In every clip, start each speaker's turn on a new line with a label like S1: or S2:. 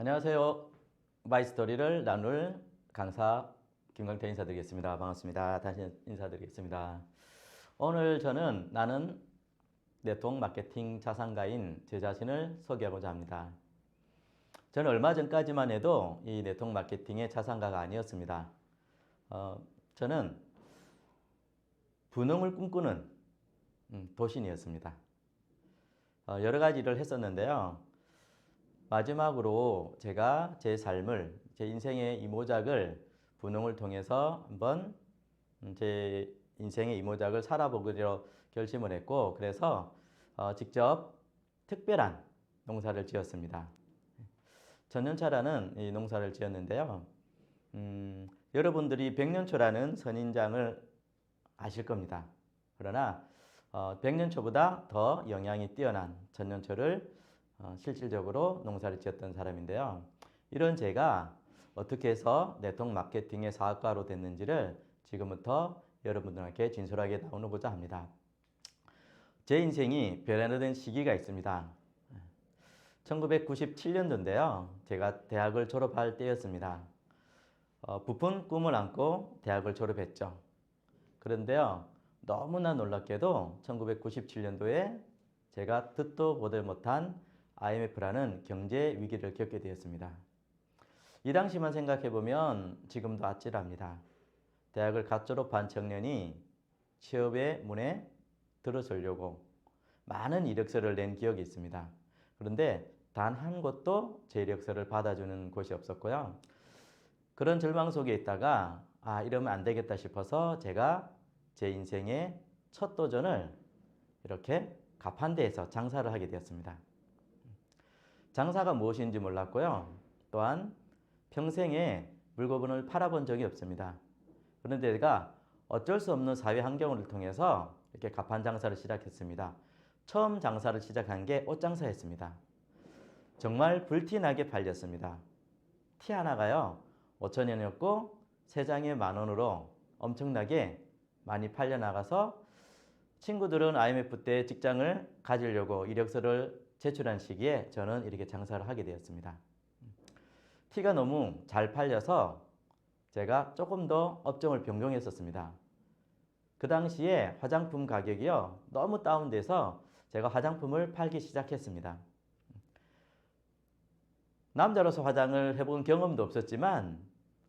S1: 안녕하세요. 마이스토리를 나눌 강사 김광태 인사드리겠습니다. 반갑습니다. 다시 인사드리겠습니다. 오늘 저는 나는 네트워크 마케팅 자산가인 제 자신을 소개하고자 합니다. 저는 얼마 전까지만 해도 이 네트워크 마케팅의 자산가가 아니었습니다. 저는 분홍을 꿈꾸는 도신이었습니다. 여러 가지 일을 했었는데요. 마지막으로 제가 제 삶을, 제 인생의 이모작을 분홍을 통해서 한번 제 인생의 이모작을 살아보기로 결심을 했고, 그래서 직접 특별한 농사를 지었습니다. 천년차라는 이 농사를 지었는데요. 여러분들이 백년초라는 선인장을 아실 겁니다. 그러나 백년초보다 더 영양이 뛰어난 천년초를 실질적으로 농사를 지었던 사람인데요. 이런 제가 어떻게 해서 네트워크 마케팅의 사업가로 됐는지를 지금부터 여러분들에게 진솔하게 나누고자 합니다. 제 인생이 변화된 시기가 있습니다. 1997년도인데요. 제가 대학을 졸업할 때였습니다. 부푼 꿈을 안고 대학을 졸업했죠. 그런데요, 너무나 놀랍게도 1997년도에 제가 듣도 보도 못한 IMF라는 경제 위기를 겪게 되었습니다. 이 당시만 생각해보면 지금도 아찔합니다. 대학을 갓 졸업한 청년이 취업의 문에 들어서려고 많은 이력서를 낸 기억이 있습니다. 그런데 단 한 곳도 제 이력서를 받아주는 곳이 없었고요. 그런 절망 속에 있다가 이러면 안 되겠다 싶어서 제가 제 인생의 첫 도전을 이렇게 가판대에서 장사를 하게 되었습니다. 장사가 무엇인지 몰랐고요. 또한 평생에 물건을 팔아본 적이 없습니다. 그런데 제가 어쩔 수 없는 사회 환경을 통해서 이렇게 가판 장사를 시작했습니다. 처음 장사를 시작한 게 옷장사였습니다. 정말 불티나게 팔렸습니다. 티 하나가요 5,000원이었고 3장에 10,000원으로 엄청나게 많이 팔려나가서 친구들은 IMF 때 직장을 가지려고 이력서를 제출한 시기에 저는 이렇게 장사를 하게 되었습니다. 티가 너무 잘 팔려서 제가 조금 더 업종을 변경했었습니다. 그 당시에 화장품 가격이요 너무 다운돼서 제가 화장품을 팔기 시작했습니다. 남자로서 화장을 해본 경험도 없었지만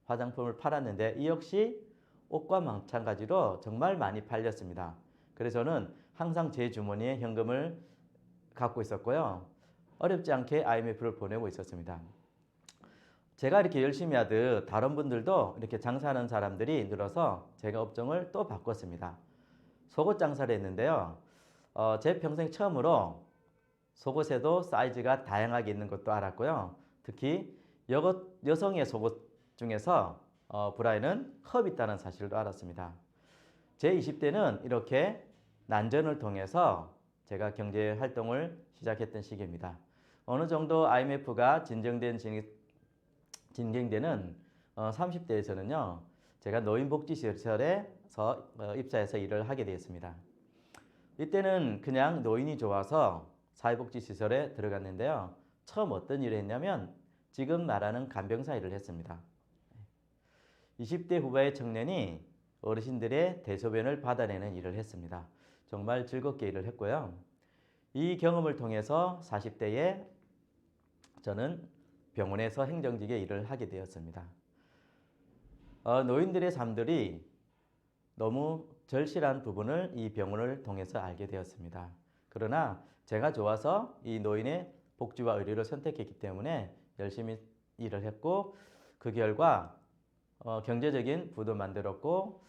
S1: 화장품을 팔았는데 이 역시 옷과 마찬가지로 정말 많이 팔렸습니다. 그래서 저는 항상 제 주머니에 현금을 갖고 있었고요. 어렵지 않게 IMF를 보내고 있었습니다. 제가 이렇게 열심히 하듯 다른 분들도 이렇게 장사하는 사람들이 늘어서 제가 업종을 또 바꿨습니다. 속옷 장사를 했는데요. 제 평생 처음으로 속옷에도 사이즈가 다양하게 있는 것도 알았고요. 특히 여성의 속옷 중에서 브라에는 컵이 있다는 사실도 알았습니다. 제 20대는 이렇게 난전을 통해서 제가 경제 활동을 시작했던 시기입니다. 어느 정도 IMF가 진행되는 30대에서는요. 제가 노인복지시설에서 입사해서 일을 하게 되었습니다. 이때는 그냥 노인이 좋아서 사회복지시설에 들어갔는데요. 처음 어떤 일을 했냐면 지금 말하는 간병사 일을 했습니다. 20대 후반의 청년이 어르신들의 대소변을 받아내는 일을 했습니다. 정말 즐겁게 일을 했고요. 이 경험을 통해서 40대에 저는 병원에서 행정직의 일을 하게 되었습니다. 노인들의 삶들이 너무 절실한 부분을 이 병원을 통해서 알게 되었습니다. 그러나 제가 좋아서 이 노인의 복지와 의료를 선택했기 때문에 열심히 일을 했고 그 결과 경제적인 부도 만들었고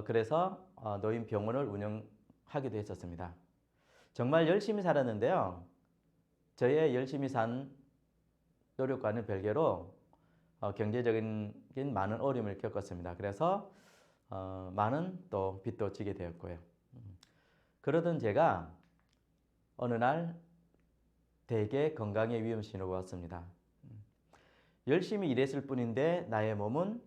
S1: 그래서 노인 병원을 운영하기도 했었습니다. 정말 열심히 살았는데요. 저의 열심히 산 노력과는 별개로 경제적인 많은 어려움을 겪었습니다. 그래서 많은 또 빚도 지게 되었고요. 그러던 제가 어느 날 대개 건강의 위험 신호가 왔습니다. 열심히 일했을 뿐인데 나의 몸은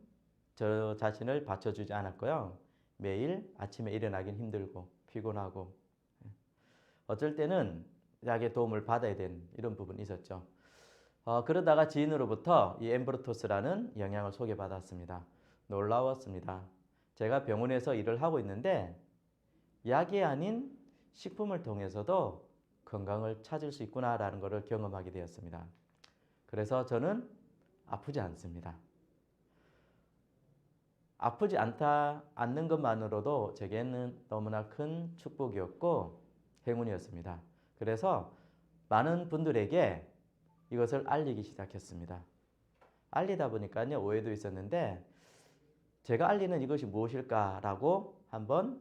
S1: 저 자신을 받쳐주지 않았고요. 매일 아침에 일어나긴 힘들고 피곤하고 어쩔 때는 약의 도움을 받아야 되는 이런 부분이 있었죠. 그러다가 지인으로부터 이 엠브로토스라는 영양을 소개받았습니다. 놀라웠습니다. 제가 병원에서 일을 하고 있는데 약이 아닌 식품을 통해서도 건강을 찾을 수 있구나라는 것을 경험하게 되었습니다. 그래서 저는 아프지 않습니다. 아프지 않는 것만으로도 제게는 너무나 큰 축복이었고 행운이었습니다. 그래서 많은 분들에게 이것을 알리기 시작했습니다. 알리다 보니까요, 오해도 있었는데 제가 알리는 이것이 무엇일까라고 한번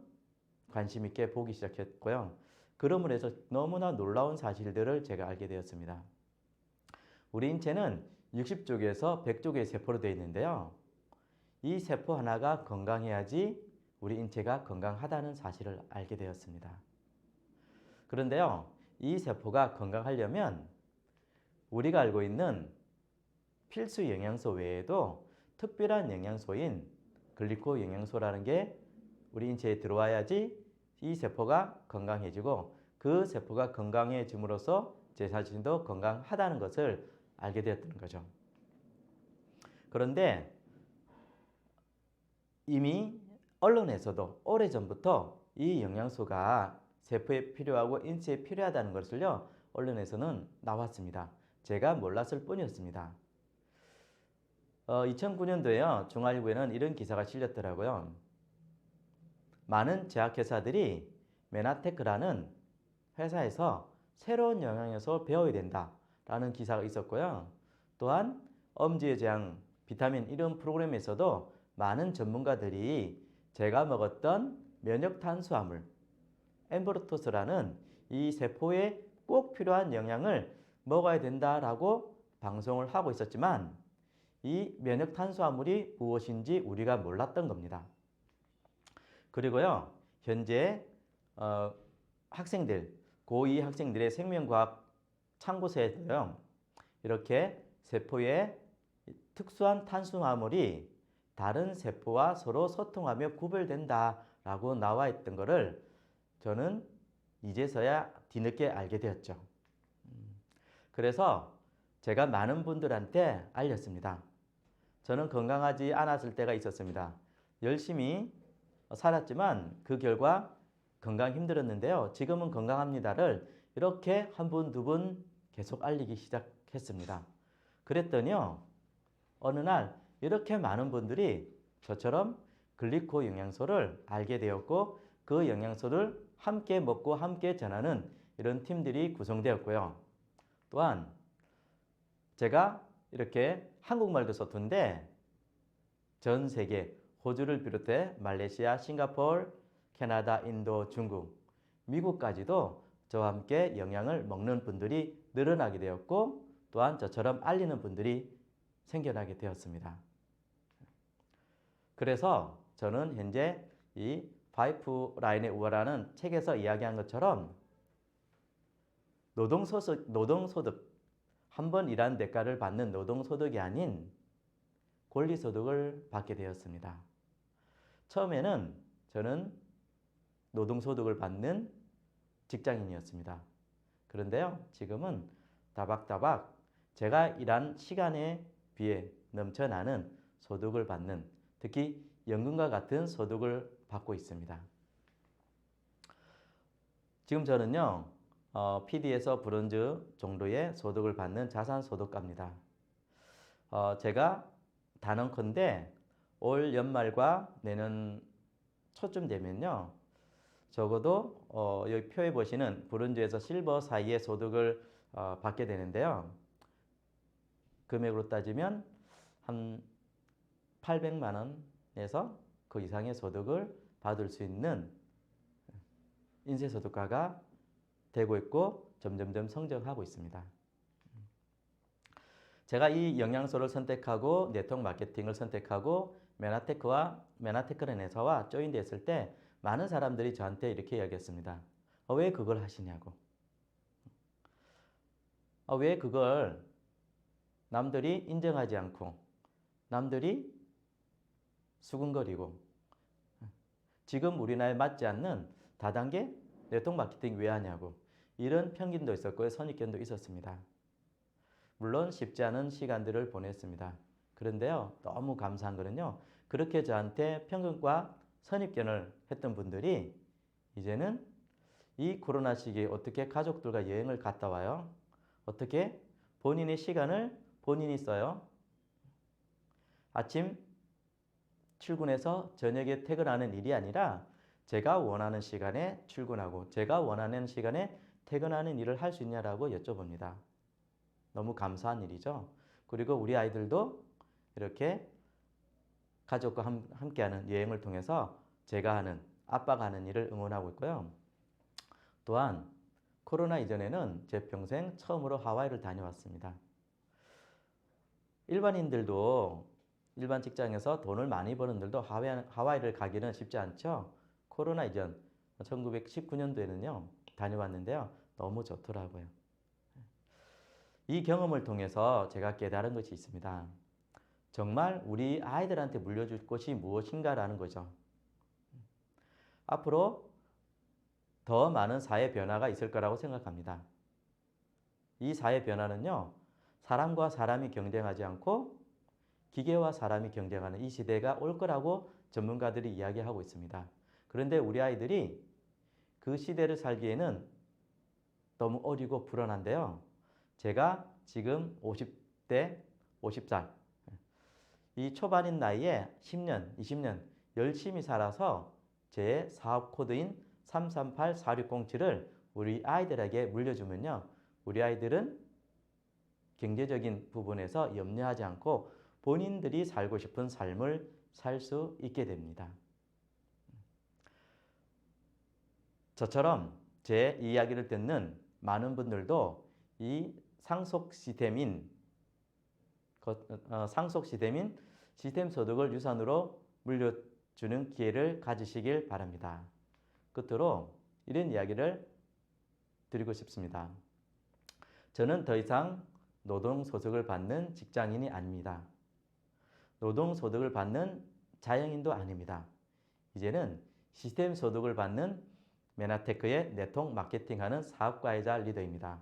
S1: 관심 있게 보기 시작했고요. 그러므로 해서 너무나 놀라운 사실들을 제가 알게 되었습니다. 우리 인체는 60쪽에서 100쪽의 세포로 되어 있는데요. 이 세포 하나가 건강해야지 우리 인체가 건강하다는 사실을 알게 되었습니다. 그런데요, 이 세포가 건강하려면 우리가 알고 있는 필수 영양소 외에도 특별한 영양소인 글리코 영양소라는 게 우리 인체에 들어와야지 이 세포가 건강해지고 그 세포가 건강해짐으로써 제 자신도 건강하다는 것을 알게 되었던 거죠. 그런데 이미 언론에서도 오래전부터 이 영양소가 세포에 필요하고 인체에 필요하다는 것을요, 언론에서는 나왔습니다. 제가 몰랐을 뿐이었습니다. 2009년도에요, 중앙일보에는 이런 기사가 실렸더라고요. 많은 제약회사들이 메나테크라는 회사에서 새로운 영양에서 배워야 된다라는 기사가 있었고요. 또한 엄지의 재앙 비타민 이런 프로그램에서도 많은 전문가들이 제가 먹었던 면역 탄수화물 엠브로토스라는 이 세포에 꼭 필요한 영양을 먹어야 된다라고 방송을 하고 있었지만 이 면역 탄수화물이 무엇인지 우리가 몰랐던 겁니다. 그리고요, 현재 학생들, 고2 학생들의 생명과학 참고서에도요, 이렇게 세포에 특수한 탄수화물이 다른 세포와 서로 소통하며 구별된다라고 나와 있던 것을 저는 이제서야 뒤늦게 알게 되었죠. 그래서 제가 많은 분들한테 알렸습니다. 저는 건강하지 않았을 때가 있었습니다. 열심히 살았지만 그 결과 건강 힘들었는데요. 지금은 건강합니다를 이렇게 한 분, 두 분 계속 알리기 시작했습니다. 그랬더니요, 어느 날 이렇게 많은 분들이 저처럼 글리코 영양소를 알게 되었고 그 영양소를 함께 먹고 함께 전하는 이런 팀들이 구성되었고요. 또한 제가 이렇게 한국말도 서툰데 전 세계 호주를 비롯해 말레이시아, 싱가포르, 캐나다, 인도, 중국, 미국까지도 저와 함께 영양을 먹는 분들이 늘어나게 되었고 또한 저처럼 알리는 분들이 생겨나게 되었습니다. 그래서 저는 현재 이 파이프라인의 우화라는 책에서 이야기한 것처럼 노동소득, 한 번 일한 대가를 받는 노동소득이 아닌 권리소득을 받게 되었습니다. 처음에는 저는 노동소득을 받는 직장인이었습니다. 그런데요, 지금은 다박다박 제가 일한 시간에 비해 넘쳐나는 소득을 받는, 특히 연금과 같은 소득을 받고 있습니다. 지금 저는요, PD에서 브론즈 정도의 소득을 받는 자산소득가입니다. 제가 단언컨대 올 연말과 내년 초쯤 되면요, 적어도 여기 표에 보시는 브론즈에서 실버 사이의 소득을 받게 되는데요. 금액으로 따지면 한 800만 원에서 그 이상의 소득을 받을 수 있는 인쇄소득가가 되고 있고 점점점 성장하고 있습니다. 제가 이 영양소를 선택하고 네트워크 마케팅을 선택하고 메나테크라는 회사와 조인됐을 때 많은 사람들이 저한테 이렇게 이야기했습니다. 왜 그걸 하시냐고. 왜 그걸 남들이 인정하지 않고 남들이 수근거리고 지금 우리나라에 맞지 않는 다단계 네트워크 마케팅 왜 하냐고 이런 편견도 있었고요. 선입견도 있었습니다. 물론 쉽지 않은 시간들을 보냈습니다. 그런데요, 너무 감사한 거는요, 그렇게 저한테 평균과 선입견을 했던 분들이 이제는 이 코로나 시기에 어떻게 가족들과 여행을 갔다 와요? 어떻게 본인의 시간을 본인이 써요? 아침 출근해서 저녁에 퇴근하는 일이 아니라 제가 원하는 시간에 출근하고 제가 원하는 시간에 퇴근하는 일을 할 수 있냐라고 여쭤봅니다. 너무 감사한 일이죠. 그리고 우리 아이들도 이렇게 가족과 함께하는 여행을 통해서 제가 하는, 아빠가 하는 일을 응원하고 있고요. 또한 코로나 이전에는 제 평생 처음으로 하와이를 다녀왔습니다. 일반인들도 일반 직장에서 돈을 많이 버는 분들도 하와이를 가기는 쉽지 않죠. 코로나 이전 1919년도에는요 다녀왔는데요. 너무 좋더라고요. 이 경험을 통해서 제가 깨달은 것이 있습니다. 정말 우리 아이들한테 물려줄 것이 무엇인가라는 거죠. 앞으로 더 많은 사회 변화가 있을 거라고 생각합니다. 이 사회 변화는요, 사람과 사람이 경쟁하지 않고 기계와 사람이 경쟁하는 이 시대가 올 거라고 전문가들이 이야기하고 있습니다. 그런데 우리 아이들이 그 시대를 살기에는 너무 어리고 불안한데요. 제가 지금 50대, 50살, 이 초반인 나이에 10년, 20년 열심히 살아서 제 사업 코드인 338460을 우리 아이들에게 물려주면요. 우리 아이들은 경제적인 부분에서 염려하지 않고 본인들이 살고 싶은 삶을 살 수 있게 됩니다. 저처럼 제 이야기를 듣는 많은 분들도 이 상속 시스템인 시스템 소득을 유산으로 물려주는 기회를 가지시길 바랍니다. 끝으로 이런 이야기를 드리고 싶습니다. 저는 더 이상 노동소득을 받는 직장인이 아닙니다. 노동소득을 받는 자영인도 아닙니다. 이제는 시스템 소득을 받는 메나테크의 네트워크 마케팅하는 사업가이자 리더입니다.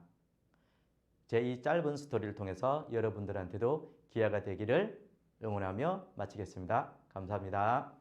S1: 제 이 짧은 스토리를 통해서 여러분들한테도 기회가 되기를 응원하며 마치겠습니다. 감사합니다.